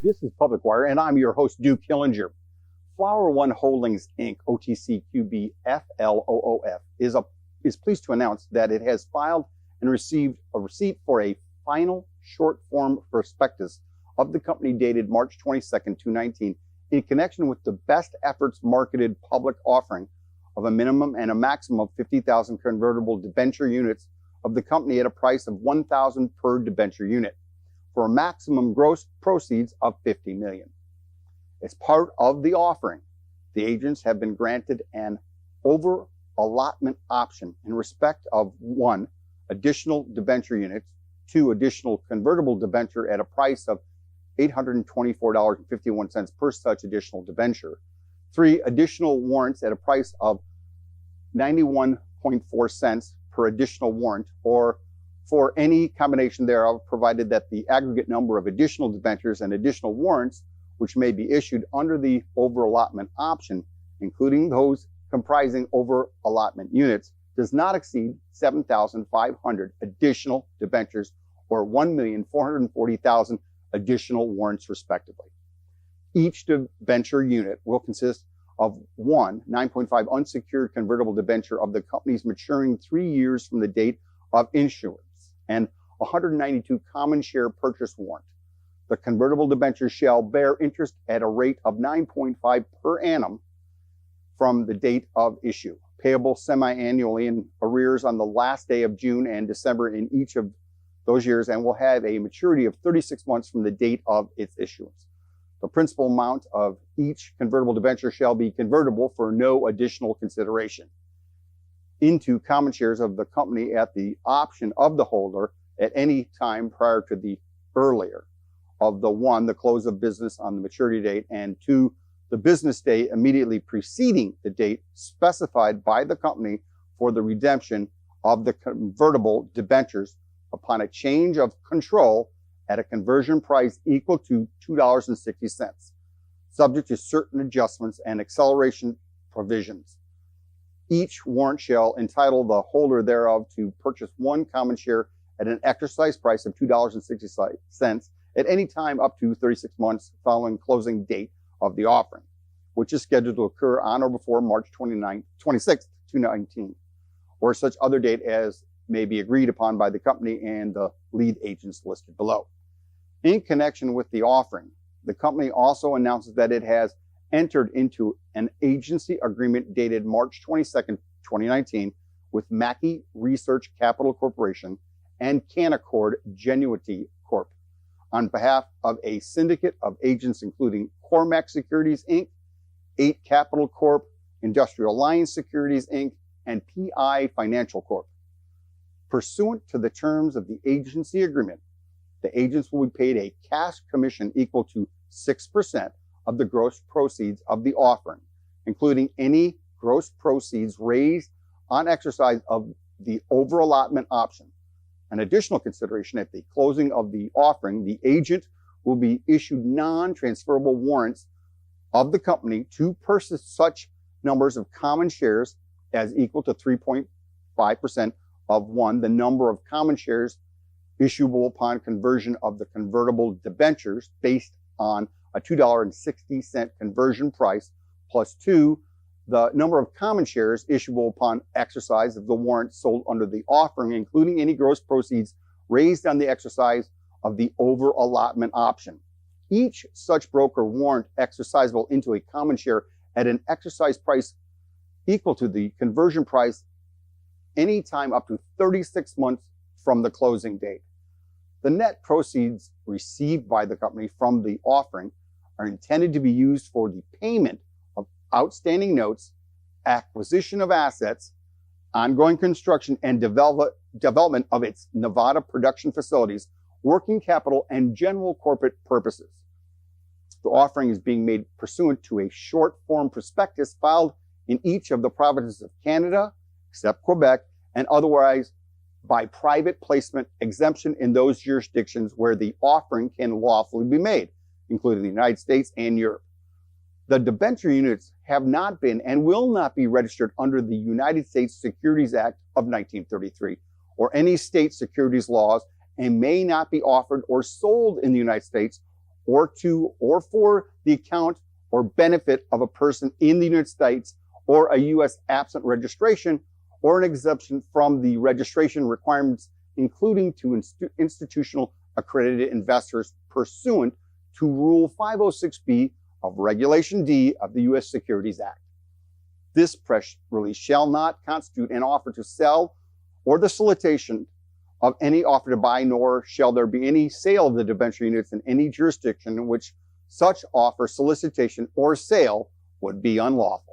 This is Public Wire, and I'm your host, Duke Hillinger. Flower One Holdings, Inc., OTCQB, FLOOF, is pleased to announce that it has filed and received a receipt for a final short-form prospectus of the company dated March 22nd, 2019, in connection with the best efforts marketed public offering of a minimum and a maximum of 50,000 convertible debenture units of the company at a price of $1,000 per debenture unit, for a maximum gross proceeds of $50 million. As part of the offering, the agents have been granted an over-allotment option in respect of 1, additional debenture units, 2, additional convertible debenture at a price of $824.51 per such additional debenture, 3, additional warrants at a price of 91.4 cents per additional warrant, or for any combination thereof, provided that the aggregate number of additional debentures and additional warrants which may be issued under the over-allotment option, including those comprising over-allotment units, does not exceed 7,500 additional debentures or 1,440,000 additional warrants, respectively. Each debenture unit will consist of 1 9.5 unsecured convertible debenture of the company's maturing 3 years from the date of issuance, and 192 common share purchase warrant. The convertible debenture shall bear interest at a rate of 9.5 per annum from the date of issue, payable semi-annually in arrears on the last day of June and December in each of those years, and will have a maturity of 36 months from the date of its issuance. The principal amount of each convertible debenture shall be convertible for no additional consideration into common shares of the company at the option of the holder at any time prior to the earlier of the 1, the close of business on the maturity date, and 2, the business day immediately preceding the date specified by the company for the redemption of the convertible debentures upon a change of control at a conversion price equal to $2.60, subject to certain adjustments and acceleration provisions. Each warrant shall entitle the holder thereof to purchase 1 common share at an exercise price of $2.60 at any time up to 36 months following closing date of the offering, which is scheduled to occur on or before March 26, 2019, or such other date as may be agreed upon by the company and the lead agents listed below. In connection with the offering, the company also announces that it has entered into an agency agreement dated March 22nd, 2019 with Mackey Research Capital Corporation and Canaccord Genuity Corp. on behalf of a syndicate of agents including Cormac Securities, Inc., 8 Capital Corp., Industrial Alliance Securities, Inc., and PI Financial Corp. Pursuant to the terms of the agency agreement, the agents will be paid a cash commission equal to 6% of the gross proceeds of the offering, including any gross proceeds raised on exercise of the over-allotment option. An additional consideration: at the closing of the offering, the agent will be issued non-transferable warrants of the company to purchase such numbers of common shares as equal to 3.5% of 1, the number of common shares issuable upon conversion of the convertible debentures based on a $2.60 conversion price, plus 2, the number of common shares issuable upon exercise of the warrant sold under the offering, including any gross proceeds raised on the exercise of the over-allotment option. Each such broker warrant exercisable into a common share at an exercise price equal to the conversion price any time up to 36 months from the closing date. The net proceeds received by the company from the offering are intended to be used for the payment of outstanding notes, acquisition of assets, ongoing construction and development of its Nevada production facilities, working capital, and general corporate purposes. The offering is being made pursuant to a short-form prospectus filed in each of the provinces of Canada, except Quebec, and otherwise by private placement exemption in those jurisdictions where the offering can lawfully be made, including the United States and Europe. The debenture units have not been and will not be registered under the United States Securities Act of 1933 or any state securities laws, and may not be offered or sold in the United States or to or for the account or benefit of a person in the United States or a U.S. absent registration or an exemption from the registration requirements, including to institutional accredited investors pursuant to Rule 506B of Regulation D of the U.S. Securities Act. This press release shall not constitute an offer to sell or the solicitation of any offer to buy, nor shall there be any sale of the debenture units in any jurisdiction in which such offer, solicitation, or sale would be unlawful.